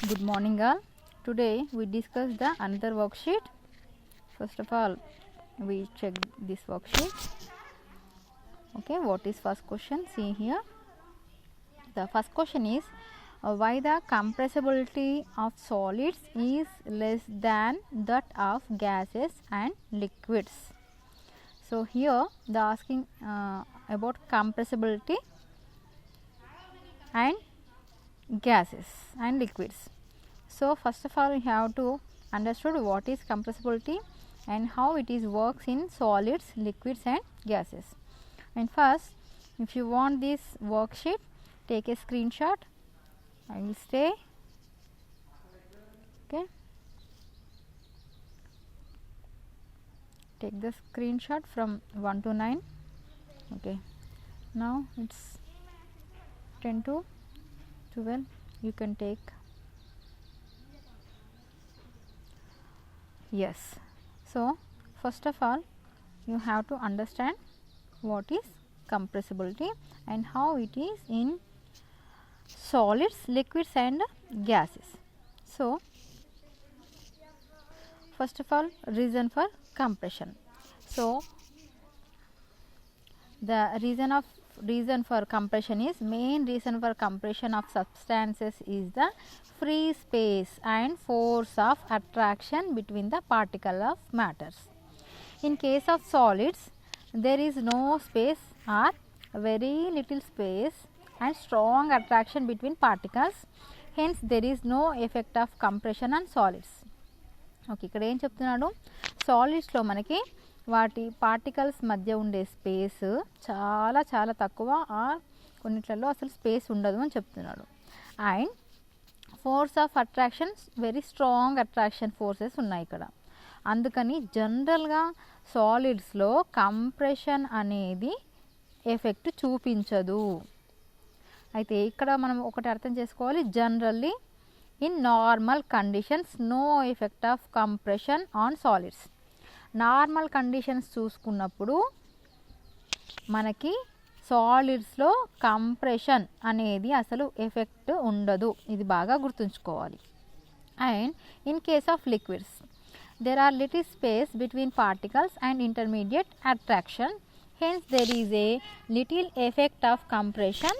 Good morning all. Today we discuss the another worksheet. First of all, we check this worksheet. Okay, what is first question? See here. The first question is why the compressibility of solids is less than that of gases and liquids. So here they are asking about compressibility and gases and liquids. So first of all, we have to understand what is compressibility and how it is works in solids, liquids and gases. And first, if you want this worksheet, take a screenshot. I will stay. Okay. Take the screenshot from 1 to 9. Okay. Now it's 10 to 12. You can take. Yes. So first of all, you have to understand what is compressibility and how it is in solids, liquids and gases. So first of all, reason for compression. So the reason for compression is main reason for compression of substances is the free space and force of attraction between the particle of matters. In case of solids, there is no space or very little space and strong attraction between particles. Hence, there is no effect of compression on solids. Okay, ఇక్కడ ఏం చెప్తున్నాడు, సాలిడ్స్లో మనకి వాటి particles మధ్య ఉండే space చాలా చాలా తక్కువ, కొన్నిట్లలో అసలు స్పేస్ ఉండదు అని చెప్తున్నాడు. And force of attraction, very strong attraction forces ఉన్నాయి ఇక్కడ. అందుకని జనరల్గా సాలిడ్స్లో కంప్రెషన్ అనేది ఎఫెక్ట్ చూపించదు. అయితే ఇక్కడ మనం ఒకటి అర్థం చేసుకోవాలి, generally in normal conditions no effect of compression on solids. Normal conditions చూసుకున్నప్పుడు మనకి సాలిడ్స్లో కంప్రెషన్ అనేది అసలు ఎఫెక్ట్ ఉండదు, ఇది బాగా గుర్తుంచుకోవాలి. And in case of liquids there are little space between particles and intermediate attraction, hence there is a little effect of compression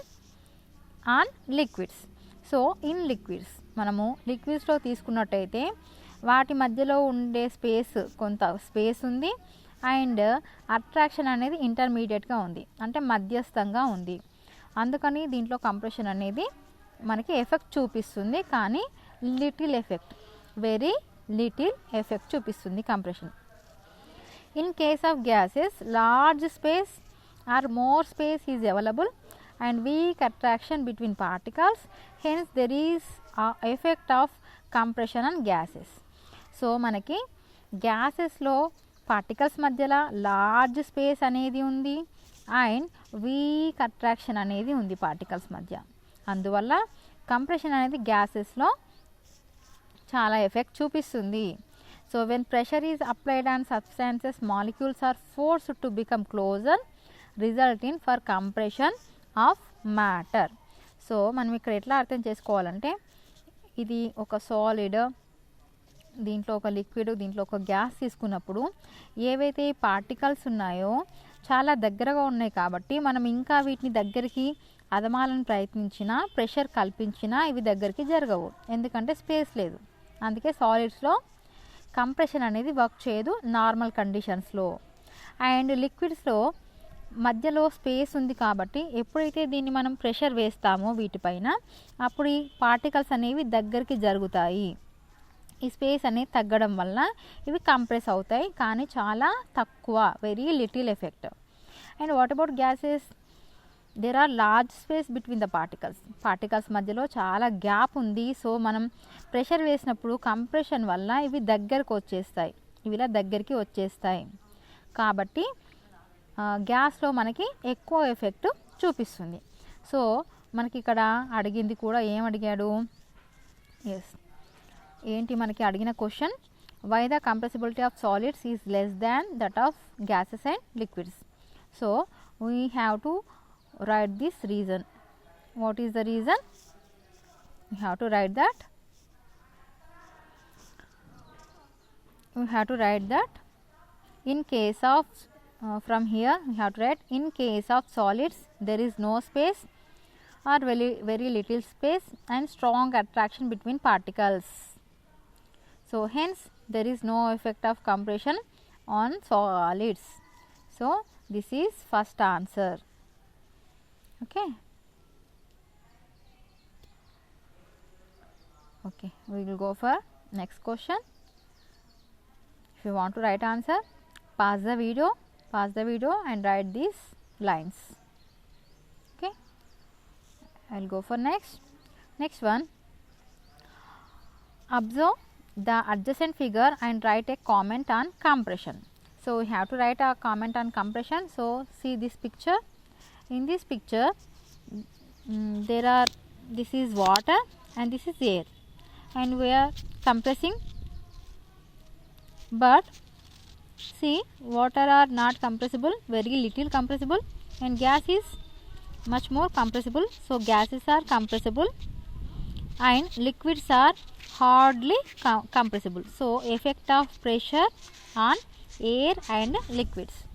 on liquids. So in liquids, మనము లిక్విడ్స్లో తీసుకున్నట్టయితే వాటి మధ్యలో ఉండే స్పేస్, కొంత స్పేస్ ఉంది అండ్ అట్రాక్షన్ అనేది ఇంటర్మీడియట్గా ఉంది, అంటే మధ్యస్థంగా ఉంది. అందుకని దీంట్లో కంప్రెషన్ అనేది మనకి ఎఫెక్ట్ చూపిస్తుంది, కానీ little effect, very little effect చూపిస్తుంది compression. In case of gases large space are more space is available and weak attraction between particles, hence there is effect of compression on gases. So మనకి గ్యాసెస్లో particles మధ్యలో large space అనేది ఉంది and weak attraction అనేది ఉంది particles మధ్య. అందువల్ల compression అనేది గ్యాసెస్లో చాలా ఎఫెక్ట్ చూపిస్తుంది. So when pressure is applied on substances molecules are forced to become closer result in for compression of matter. So మనం ఇక్కడ ఎట్లా అర్థం చేసుకోవాలంటే, ఇది ఒక సాలిడ్, దీంట్లో ఒక లిక్విడ్, దీంట్లో ఒక గ్యాస్ తీసుకున్నప్పుడు ఏవైతే పార్టికల్స్ ఉన్నాయో చాలా దగ్గరగా ఉన్నాయి కాబట్టి మనం ఇంకా వీటిని దగ్గరికి అదమాలని ప్రయత్నించినా, ప్రెషర్ కల్పించినా ఇవి దగ్గరికి జరగవు, ఎందుకంటే స్పేస్ లేదు. అందుకే సాలిడ్స్లో కంప్రెషన్ అనేది వర్క్ చేయదు నార్మల్ కండిషన్స్లో. అండ్ లిక్విడ్స్లో మధ్యలో స్పేస్ ఉంది కాబట్టి ఎప్పుడైతే దీన్ని మనం ప్రెషర్ వేస్తామో వీటిపైన, అప్పుడు ఈ పార్టికల్స్ అనేవి దగ్గరికి జరుగుతాయి. ఈ స్పేస్ అనేది తగ్గడం వల్ల ఇవి కంప్రెస్ అవుతాయి, కానీ చాలా తక్కువ, very little effect. And what about gases, there are large space between the particles మధ్యలో చాలా గ్యాప్ ఉంది. సో మనం ప్రెషర్ వేసినప్పుడు కంప్రెషన్ వల్ల ఇవి దగ్గరకు వచ్చేస్తాయి, ఇవి ఇలా దగ్గరికి వచ్చేస్తాయి. కాబట్టి గ్యాస్లో మనకి ఎక్కువ ఎఫెక్ట్ చూపిస్తుంది. సో మనకి ఇక్కడ అడిగింది కూడా ఏం అడిగాడు, ఎస్ ఏంటి మనకి అడిగిన question, why the compressibility of solids is less than that of gases and liquids. So we have to write this reason. What is the reason? You have to write that we have to write that in case of from here we have to write in case of solids there is no space or very little space and strong attraction between particles. So, hence there is no effect of compression on solids. So, this is first answer. Okay. Okay, we will go for next question. If you want to write answer, pause the video and write these lines. Okay, I will go for next one. Observe the adjacent figure and write a comment on compression. So, we have to write a comment on compression. So, see this picture. In this picture, this is water and this is air, and we are compressing, but see water are not compressible, very little compressible, and gas is much more compressible. So, gases are compressible and liquids are hardly compressible. So, effect of pressure on air and liquids.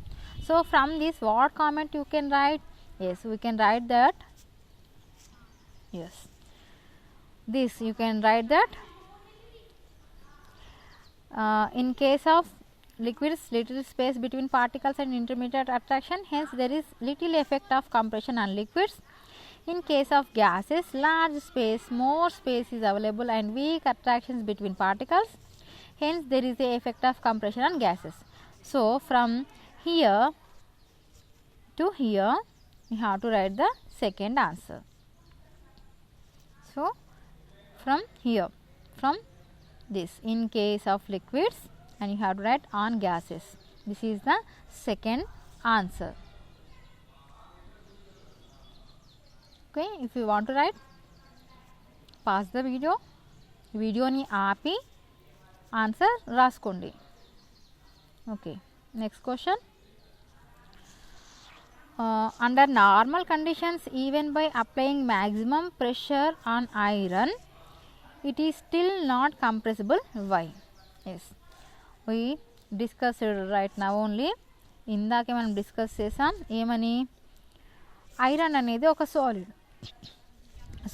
So, from this what comment you can write? Yes, we can write that. Yes, this you can write that in case of liquids little space between particles and intermediate attraction, hence there is little effect of compression on liquids. In case of gases, large space, more space is available and weak attractions between particles, hence there is a effect of compression on gases. So, from here to here we have to write the second answer. So, from here, from this in case of liquids, and you have to write on gases. This is the second answer. Okay, if you want to write, pause the video ni aapi answer raskondi. Okay, next question. Under normal conditions, even by applying maximum pressure on iron, it is still not compressible. Why? Yes, we discussed right now only. ఇందాకే మనం discuss చేసాం ఏమని, iron అనేది ఒక solid.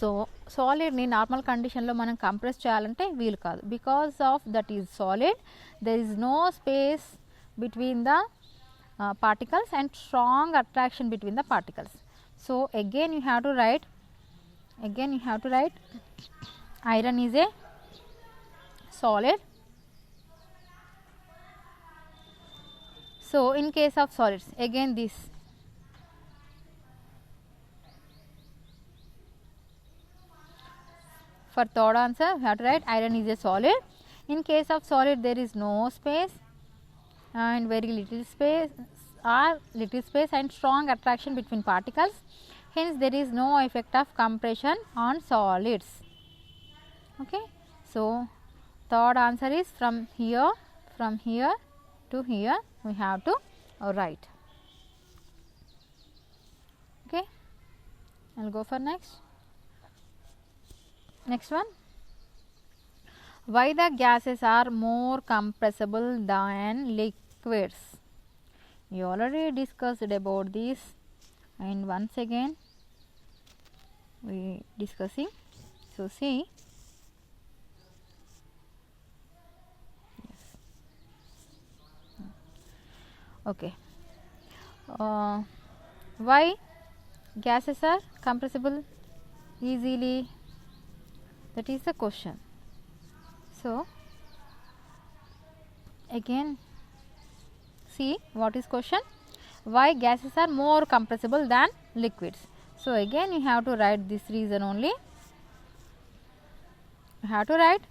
So సాలిడ్ని normal కండిషన్లో మనం compress చేయాలంటే వీలు కాదు. Because of that is solid, there is no space between the particles and strong attraction between the particles. So, again you have to write iron is a solid. So, in case of solids, again this. For third answer, we have to write iron is a solid. In case of solid, there is no space and very little space and strong attraction between particles, hence there is no effect of compression on solids. Okay, so third answer is from here to here we have to write. Okay, I will go for next one. Why the gases are more compressible than liquids? You already discussed about this, and once again we discussing. So, see, yes. Okay, why gases are compressible easily? That is the question. So, again see what is question, why gases are more compressible than liquids. So, again you have to write this reason only. You have to write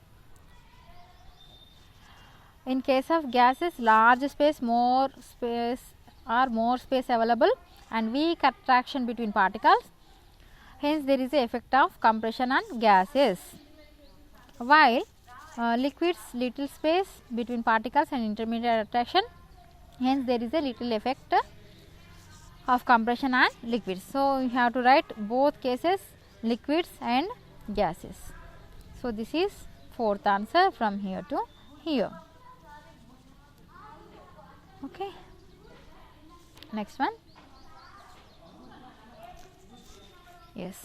in case of gases large space, more space available and weak attraction between particles, hence there is a effect of compression on gases. While liquids little space between particles and intermediate attraction, hence there is a little effect of compression on liquids. So, you have to write both cases, liquids and gases. So, this is fourth answer from here to here. Okay, next one. Yes,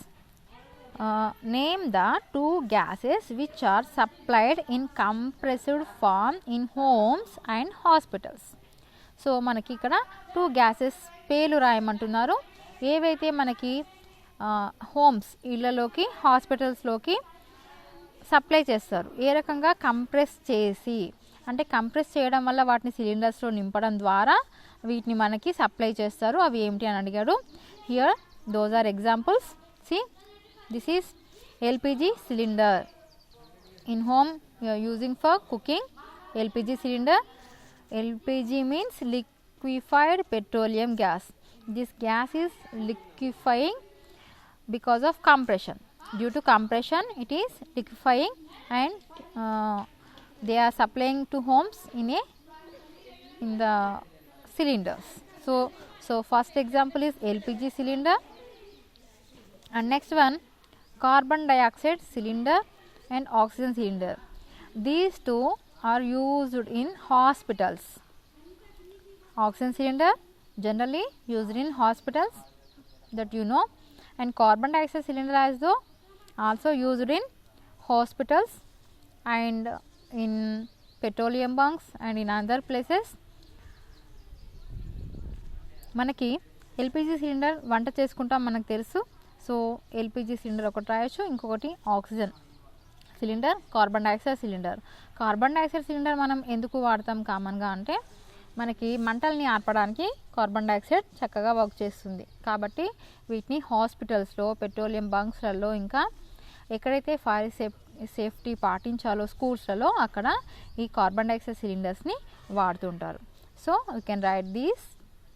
name the two gases which are supplied in compressed form in homes and hospitals. So మనకి ఇక్కడ two gases పేర్లు రాయమంటున్నారు, ఏవైతే మనకి homes ఇళ్ళలోకి హాస్పిటల్స్లోకి supply చేస్తారు. ఏ రకంగా compress చేసి, అంటే compress చేయడం వల్ల వాటిని సిలిండర్స్లో నింపడం ద్వారా వీటిని మనకి సప్లై చేస్తారు. అవి ఏమిటి అని అడిగాడు. Here those are examples. C, this is LPG cylinder. In home you are using for cooking LPG cylinder. LPG means liquefied petroleum gas. This gas is liquefying because of compression. Due to compression it is liquefying, and they are supplying to homes in the cylinders. So first example is LPG cylinder, and next one carbon dioxide cylinder and oxygen cylinder. These two are used in hospitals. Oxygen cylinder generally used in hospitals, that you know, and carbon dioxide cylinder also used in hospitals and in petroleum bunks and in other places. మనకి LPG cylinder వంట చేసుకుంటాం మనకు తెలుసు. So LPG cylinder ఒకటి రాయొచ్చు, ఇంకొకటి oxygen cylinder, carbon dioxide cylinder. Carbon dioxide cylinder మనం ఎందుకు వాడతాం కామన్గా అంటే, మనకి మంటల్ని ఆర్పడానికి కార్బన్ డైఆక్సైడ్ చక్కగా వర్క్ చేస్తుంది. కాబట్టి వీటిని హాస్పిటల్స్లో, పెట్రోలియం బంక్స్లలో, ఇంకా ఎక్కడైతే ఫైర్ సేఫ్టీ పాటించాలో స్కూల్స్లలో అక్కడ ఈ కార్బన్ డైఆక్సైడ్ సిలిండర్స్ని వాడుతుంటారు. So you can write these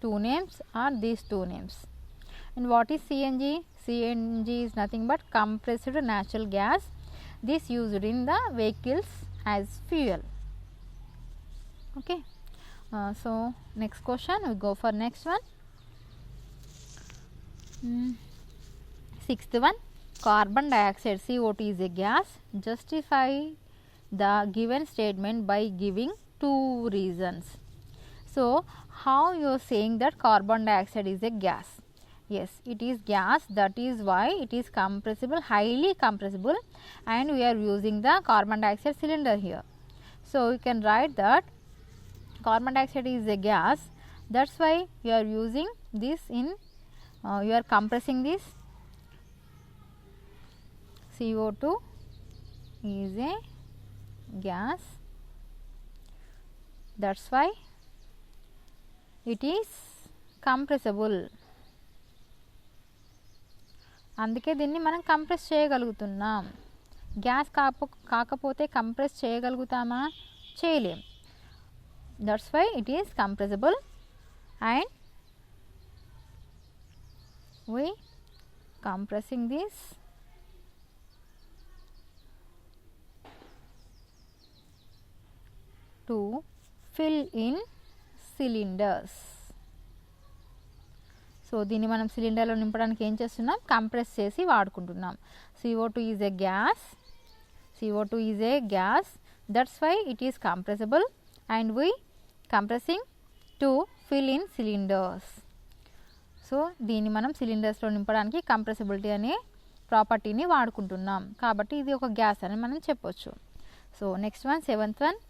two names or these two names. And what is CNG? CNG is nothing but compressed natural gas. This used in the vehicles as fuel. Okay, so next question, we go for next one. Sixth one, carbon dioxide CO2 is a gas. Justify the given statement by giving two reasons. So how you are saying that carbon dioxide is a gas? Yes, it is gas, that is why it is compressible, highly compressible, and we are using the carbon dioxide cylinder here. So you can write that carbon dioxide is a gas, that's why you are using this in you are compressing this. CO2 is a gas, that's why it is compressible. అందుకే దీన్ని మనం compress చేయగలుగుతున్నాం. Gas కాకపోతే compress చేయగలుగుతామా? చేయలేం. That's why it is compressible, and we compressing this to fill in cylinders. So దీన్ని మనం సిలిండర్లో నింపడానికి ఏం చేస్తున్నాం? కంప్రెస్ చేసి వాడుకుంటున్నాం. CO2 is a gas, CO2 is a gas, that's why it is compressible, and we compressing to fill in cylinders. So దీన్ని మనం సిలిండర్స్లో నింపడానికి కంప్రెసిబిలిటీ అనే ప్రాపర్టీని వాడుకుంటున్నాం, కాబట్టి ఇది ఒక గ్యాస్ అని మనం చెప్పొచ్చు. So next one, seventh one,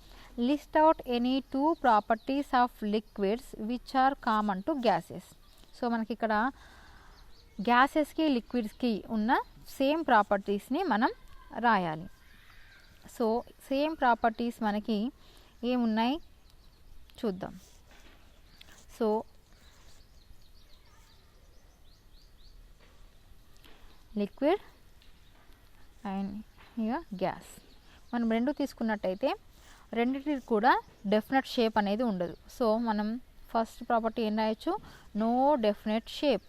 list out any two properties of liquids which are common to gases. So మనకి ఇక్కడ గ్యాసెస్కి లిక్విడ్స్కి ఉన్న సేమ్ ప్రాపర్టీస్ని మనం రాయాలి. సో సేమ్ ప్రాపర్టీస్ మనకి ఏమున్నాయి చూద్దాం. So liquid and here gas. మనం రెండు తీసుకున్నట్టయితే రెండింటికి కూడా డెఫినెట్ షేప్ అనేది ఉండదు. సో మనం ఫస్ట్ ప్రాపర్టీ ఏం రాయొచ్చు? No definite shape.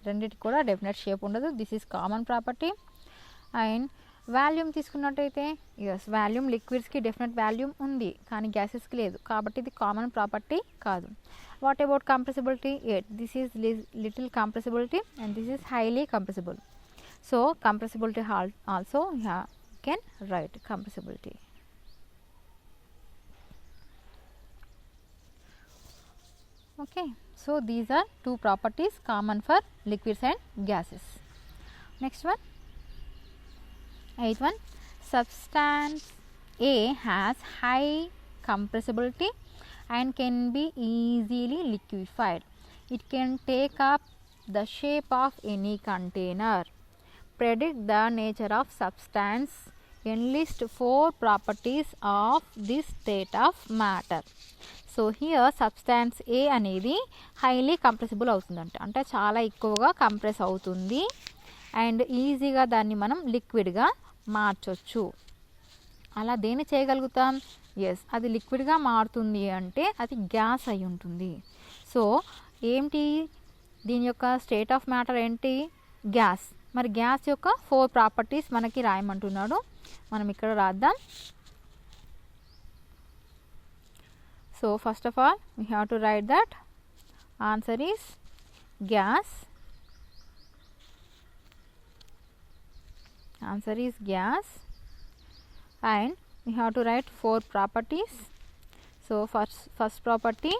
రెండింటికి కూడా డెఫినెట్ షేప్ ఉండదు. This is common property. And volume తీసుకున్నట్టయితే ఎస్, వాల్యూమ్ లిక్విడ్స్కి డెఫినెట్ వాల్యూమ్ ఉంది, కానీ గ్యాసెస్కి లేదు, కాబట్టి ఇది కామన్ ప్రాపర్టీ కాదు. What about compressibility? This is little compressibility and this is highly compressible. So compressibility also you can write compressibility. Okay, so these are two properties common for liquids and gases. Next one, 8th one, substance A has high compressibility and can be easily liquefied. It can take up the shape of any container. Predict the nature of substance. Enlist 4 properties of this state of matter. So here substance A అనేది highly compressible అవుతుందంట, అంటే చాలా ఎక్కువగా compress అవుతుంది and ఈజీగా దాన్ని మనం లిక్విడ్గా మార్చొచ్చు. అలా దేన్ని చేయగలుగుతాం? ఎస్, అది లిక్విడ్గా మారుతుంది అంటే అది గ్యాస్ అయి ఉంటుంది. సో ఏంటి దీని యొక్క స్టేట్ ఆఫ్ మ్యాటర్ ఏంటి? గ్యాస్. మరి గ్యాస్ యొక్క 4 ప్రాపర్టీస్ మనకి రాయమంటున్నాడు. మనం ఇక్కడ రాద్దాం. So first of all we have to write that answer is gas. Answer is gas, and we have to write 4 properties. So first property,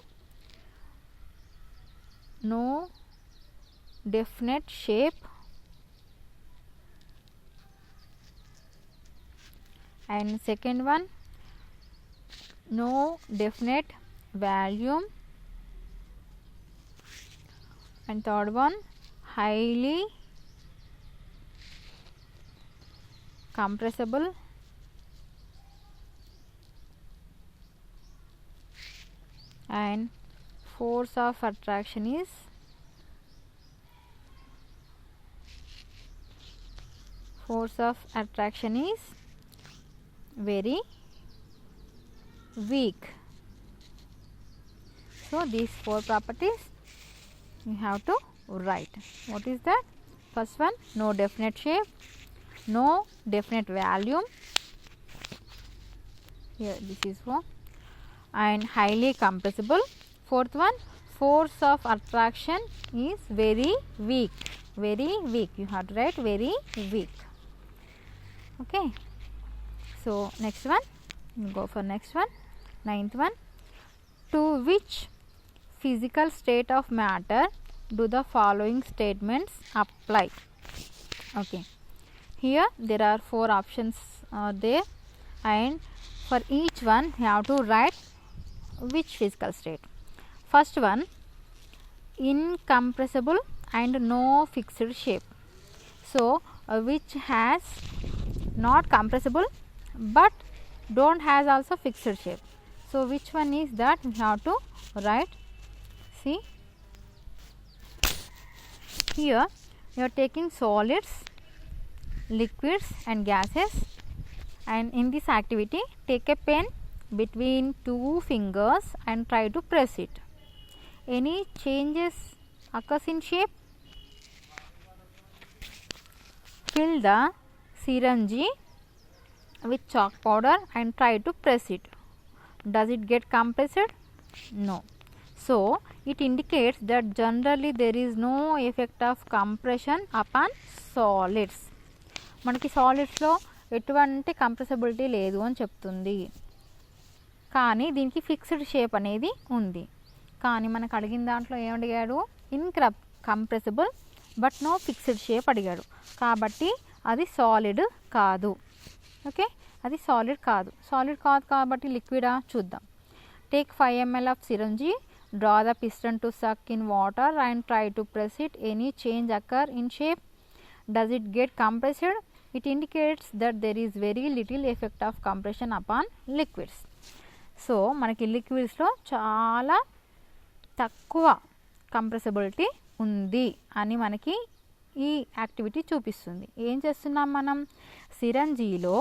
no definite shape, and second one, no definite volume, and third one, highly compressible, and force of attraction is very weak. So these 4 properties you have to write. What is that? First one, no definite shape, no definite volume, here this is one, and highly compressible. Fourth one, force of attraction is very weak. You have to write very weak. Okay, so next one, we'll go for next one, 9th one. To which physical state of matter do the following statements apply? Okay, here there are 4 options there, and for each one you have to write which physical state. First one, incompressible and no fixed shape. So which has not compressible but don't has also fixed shape. So which one is that? We have to write. See, here you are taking solids, liquids and gases, and in this activity take a pen between 2 fingers and try to press it. Any changes occurs in shape? Fill the syringe with chalk powder and try to press it. Does it get compressed? No. So it indicates that generally there is no effect of compression upon solids. మనకి సాలిడ్స్లో ఎటువంటి compressibility లేదు అని చెప్తుంది, కానీ దీనికి fixed shape అనేది ఉంది. కానీ మనకు అడిగిన దాంట్లో ఏం అడిగాడు? Compressible but no fixed shape అడిగాడు, కాబట్టి అది సాలిడ్ కాదు. ఓకే, అది సాలిడ్ కాదు. సాలిడ్ కాదు కాబట్టి లిక్విడా? చూద్దాం. Take 5 ml of syringe, draw the piston to suck in water and try to press it. Any change occur in shape? Does it get compressed? It indicates that there is very little effect of compression upon liquids. So మనకి లిక్విడ్స్లో చాలా తక్కువ compressibility ఉంది అని మనకి ఈ activity చూపిస్తుంది. ఏం చేస్తున్నాం మనం? సిరంజీలో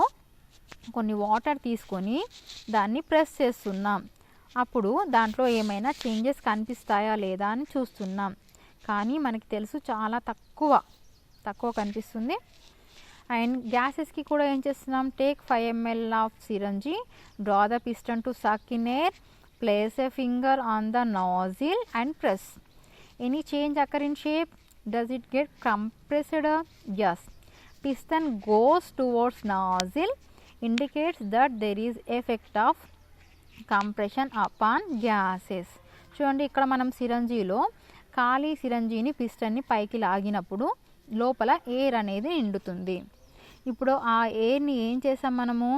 కొన్ని వాటర్ తీసుకొని దాన్ని ప్రెస్ చేస్తున్నాం. అప్పుడు దాంట్లో ఏమైనా చేంజెస్ కనిపిస్తాయా లేదా అని చూస్తున్నాం, కానీ మనకి తెలుసు చాలా తక్కువ కనిపిస్తుంది. అండ్ గ్యాసెస్కి కూడా ఏం చేస్తున్నాం? Take 5 ml of syringe, draw the piston to suck in air, place a finger on the nozzle and press. Any change occur in shape? Does it get compressed? Yes. Piston goes towards nozzle, indicates that there is effect of compression upon gases. చూడండి ఇక్కడ మనం సిరంజీలో ఖాళీ సిరంజీని పిస్టన్ని పైకి లాగినప్పుడు లోపల air అనేది నిండుతుంది. ఇప్పుడు ఆ ఎయిర్ని ఏం చేసాం మనము,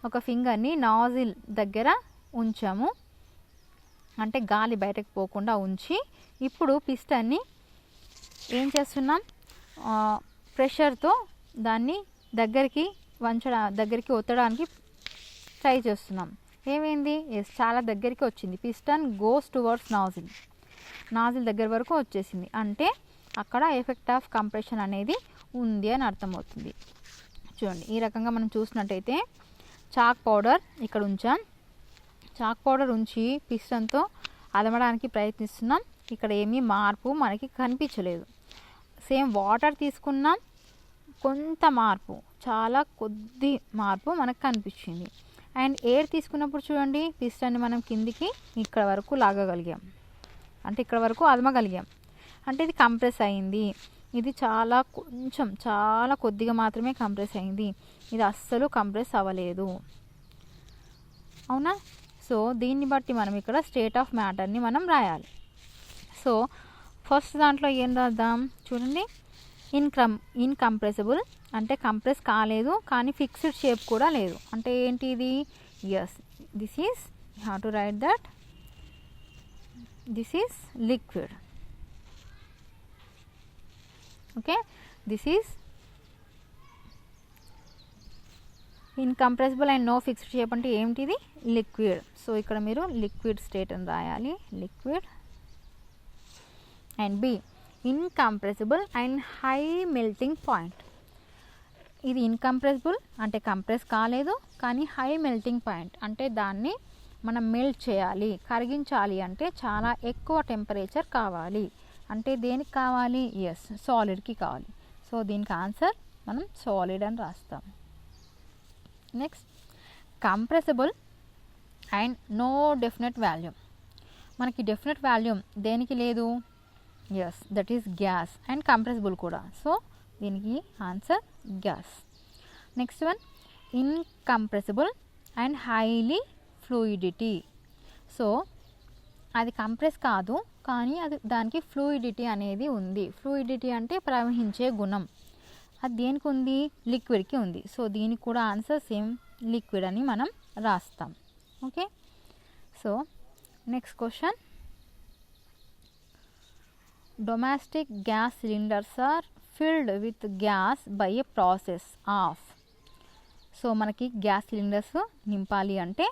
ఒక ఫింగర్ని నాజిల్ దగ్గర ఉంచాము, అంటే గాలి బయటకు పోకుండా ఉంచి ఇప్పుడు పిస్టన్ని ఏం చేస్తున్నాం, ప్రెషర్తో దాన్ని దగ్గరికి ఒత్తడానికి ట్రై చేస్తున్నాం. ఏమైంది, చాలా దగ్గరికి వచ్చింది. పిస్టన్ గోస్ టువర్డ్స్ నాజిల్ దగ్గర వరకు వచ్చేసింది, అంటే అక్కడ ఎఫెక్ట్ ఆఫ్ కంప్రెషన్ అనేది ఉంది అని అర్థమవుతుంది. చూడండి ఈ రకంగా మనం చూసినట్టయితే చాక్ పౌడర్ ఇక్కడ ఉంచాం, చాక్ పౌడర్ ఉంచి పిస్టన్తో అదమడానికి ప్రయత్నిస్తున్నాం. ఇక్కడ ఏమీ మార్పు మనకి కనిపించలేదు. సేమ్ వాటర్ తీసుకున్నాం, కొంత మార్పు, చాలా కొద్ది మార్పు మనకు కనిపించింది. అండ్ ఎయిర్ తీసుకున్నప్పుడు చూడండి పిస్టన్ని మనం కిందికి ఇక్కడ వరకు లాగగలిగాం, అంటే ఇక్కడ వరకు అదమగలిగాం, అంటే ఇది కంప్రెస్ అయింది. ఇది చాలా కొద్దిగా మాత్రమే కంప్రెస్ అయింది, ఇది అస్సలు కంప్రెస్ అవ్వలేదు. అవునా? సో దీన్ని బట్టి మనం ఇక్కడ స్టేట్ ఆఫ్ మ్యాటర్ని మనం రాయాలి. సో ఫస్ట్ దాంట్లో ఏం రాద్దాం చూడండి, ఇన్కంప్రెసిబుల్ అంటే కంప్రెస్ కాలేదు, కానీ ఫిక్స్డ్ షేప్ కూడా లేదు. అంటే ఏంటి ఇది, yes this is you have to write that this is liquid. Okay, this is incompressible and no fixed shape అంటే ఏమిటిది, లిక్విడ్. సో ఇక్కడ మీరు లిక్విడ్ స్టేట్ అని రాయాలి, liquid. And B incompressible and high melting point. ఇది incompressible అంటే compress కాలేదు, కానీ హై మెల్టింగ్ పాయింట్ అంటే దాన్ని మనం మెల్ట్ చేయాలి, కరిగించాలి, అంటే చాలా ఎక్కువ టెంపరేచర్ కావాలి. అంటే దేనికి కావాలి, ఎస్ సాలిడ్కి కావాలి. సో దీనికి ఆన్సర్ మనం సాలిడ్ అని రాస్తాం. Next compressible and no definite volume. మనకి డెఫినెట్ వాల్యూమ్ దేనికి లేదు, yes that is gas, and compressible కూడా. సో దీనికి answer gas. Next one incompressible and highly fluidity. So అది కంప్రెస్ కాదు, కానీ దానికి ఫ్లూయిడిటీ అనేది ఉంది. ఫ్లూయిడిటీ అంటే ప్రవహించే గుణం, అది దేనికి ఉంది, లిక్విడ్కి ఉంది. సో దీనికి కూడా ఆన్సర్ సేమ్ లిక్విడ్ అని మనం రాస్తాం. Okay, so next question, domestic gas cylinders are filled with gas by a process of. So మనకి గ్యాస్ సిలిండర్స్ నింపాలి అంటే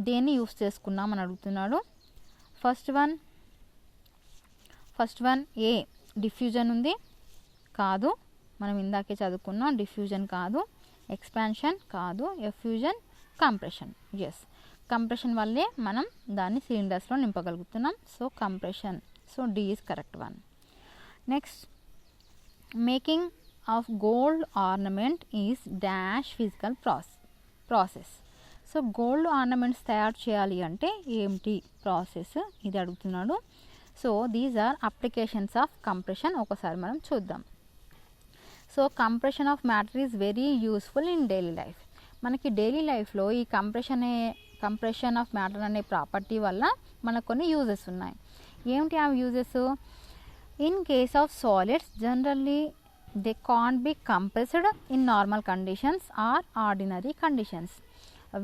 దేన్ని యూస్ చేసుకున్నాం అని అడుగుతున్నాడు. ఫస్ట్ వన్ ఏ డిఫ్యూజన్ ఉంది, కాదు, మనం ఇందాకే చదువుకున్నాం, డిఫ్యూజన్ కాదు, ఎక్స్పాన్షన్ కాదు, ఎఫ్యూజన్, కంప్రెషన్. ఎస్ కంప్రెషన్ వల్లే మనం దాన్ని సిలిండర్స్లో నింపగలుగుతున్నాం. So compression. So D is correct one. Next making of gold ornament is dash physical process. So gold ornaments తయారు చేయాలి అంటే ఏమిటి ప్రాసెస్, ఇది అడుగుతున్నాడు. So these are applications of compression. ఒకసారి మనం చూద్దాం. So compression of matter is very useful in daily life. మనకి డైలీ లైఫ్లో ఈ కంప్రెషన్ ఆఫ్ మ్యాటర్ అనే ప్రాపర్టీ వల్ల మనకు కొన్ని యూజెస్ ఉన్నాయి. ఏమిటి ఆ uses? In case of solids generally they can't be compressed in normal conditions or ordinary conditions.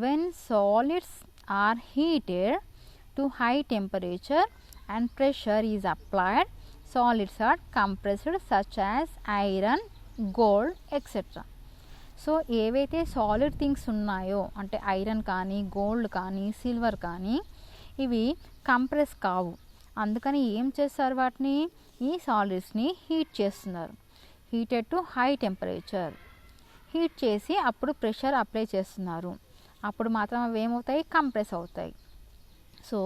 When solids are heated to high temperature and pressure is applied, solids are compressed such as iron, gold, etc. So ఏవైతే solid things ఉన్నాయో అంటే iron కానీ, gold కానీ, silver కానీ, ఇవి compress కావు. అందుకని ఏం చేస్తారు, వాటిని ఈ సాలిడ్స్ని హీట్ చేస్తున్నారు. Heated to high temperature, heat చేసి అప్పుడు ప్రెషర్ అప్లై చేస్తున్నారు. అప్పుడు మాత్రం అవి ఏమవుతాయి, కంప్రెస్ అవుతాయి. సో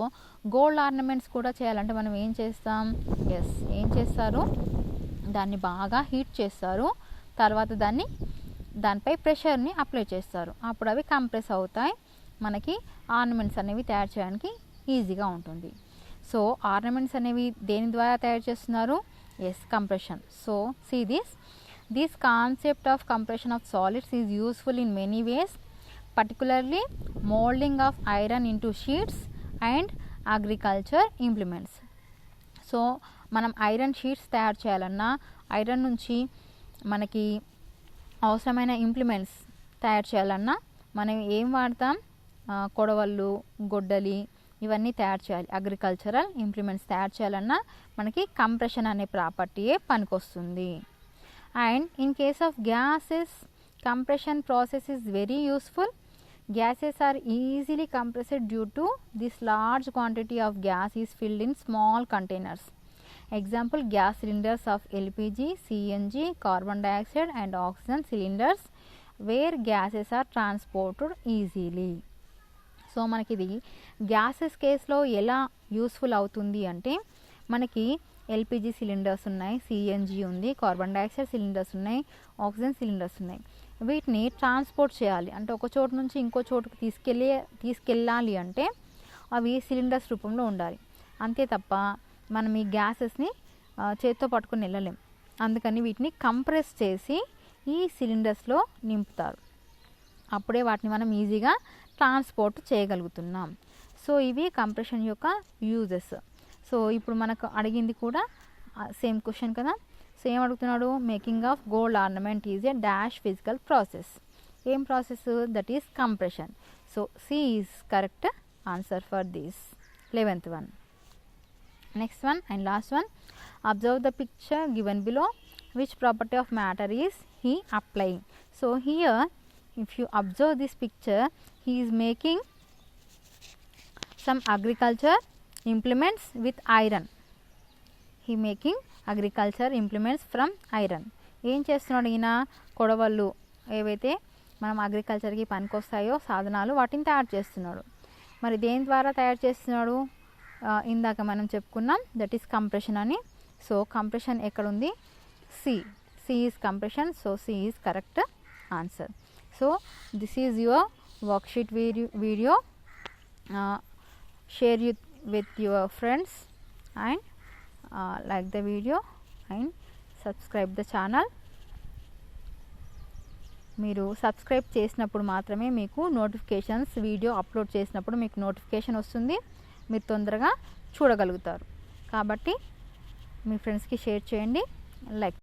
గోల్డ్ ఆర్నమెంట్స్ కూడా చేయాలంటే మనం ఏం చేస్తాం, ఎస్ ఏం చేస్తారు, దాన్ని బాగా హీట్ చేస్తారు, తర్వాత దానిపై ప్రెషర్ని అప్లై చేస్తారు. అప్పుడు అవి కంప్రెస్ అవుతాయి, మనకి ఆర్నమెంట్స్ అనేవి తయారు చేయడానికి ఈజీగా ఉంటుంది. సో ఆర్నమెంట్స్ అనేవి దేని ద్వారా తయారు చేస్తున్నారు, yes compression. So see this concept of compression of solids is useful in many ways, particularly molding of iron into sheets and agriculture implements. So మనం ఐరన్ షీట్స్ తయారు చేయాలన్నా, ఐరన్ నుంచి మనకి అవసరమైన ఇంప్లిమెంట్స్ తయారు చేయాలన్నా మనం ఏం వాడతాం? కొడవళ్ళు, గొడ్డలి ఇవన్నీ తయారు చేయాలి. అగ్రికల్చరల్ ఇంప్లిమెంట్స్ తయారు చేయాలన్నా మనకి కంప్రెషన్ అనే ప్రాపర్టీయే పనికొస్తుంది. And in case of gases, compression process is very useful. Gases are easily compressed due to this large quantity of gas is filled in small containers. Example, gas cylinders of LPG, CNG, carbon dioxide and oxygen cylinders where gases are transported easily. So మనకి ఇది gases కేసులో ఎలా useful అవుతుంది అంటే, మనకి LPG cylinders ఉన్నాయి, CNG ఉంది, carbon dioxide cylinders ఉన్నాయి, ఆక్సిజన్ సిలిండర్స్ ఉన్నాయి. వీటిని ట్రాన్స్పోర్ట్ చేయాలి అంటే ఒక చోటు నుంచి ఇంకో చోటుకు తీసుకెళ్ళాలి అంటే అవి సిలిండర్స్ రూపంలో ఉండాలి. అంతే తప్ప మనం ఈ గ్యాసెస్ని చేత్తో పట్టుకుని వెళ్ళలేం. అందుకని వీటిని కంప్రెస్ చేసి ఈ సిలిండర్స్లో నింపుతారు. అప్పుడే వాటిని మనం ఈజీగా ట్రాన్స్పోర్ట్ చేయగలుగుతున్నాం. సో ఇవి కంప్రెషన్ యొక్క యూజెస్. సో ఇప్పుడు మనకు అడిగింది కూడా సేమ్ క్వశ్చన్ కదా. సో ఏం అడుగుతున్నాడు? Making of gold ornament is a dash physical process. ఏం process? That is compression. So C is correct answer for this 11th one. Next one and last one. Observe the picture given below. Which property of matter is he applying? So here if you observe this picture, he is making some agriculture implements with iron. He making agriculture implements from iron. ఏం చేస్తున్నాడు ఈయన? కొడవళ్ళు ఏవైతే మనం అగ్రికల్చర్కి పనికొస్తాయో సాధనాలు వాటిని తయారు చేస్తున్నాడు. మరి దేని ద్వారా తయారు చేస్తున్నాడు? ఇందాక మనం చెప్పుకున్నాం దట్ ఈస్ కంప్రెషన్ అని. సో కంప్రెషన్ ఎక్కడుంది? C is compression. So C is correct answer. So this is your worksheet video. Share it with your friends and like the video and subscribe the channel. మీరు subscribe చేసినప్పుడు మాత్రమే మీకు notifications, video upload చేసినప్పుడు మీకు notification వస్తుంది, మీరు తొందరగా చూడగలుగుతారు. కాబట్టి మీ ఫ్రెండ్స్కి షేర్ చేయండి, లైక్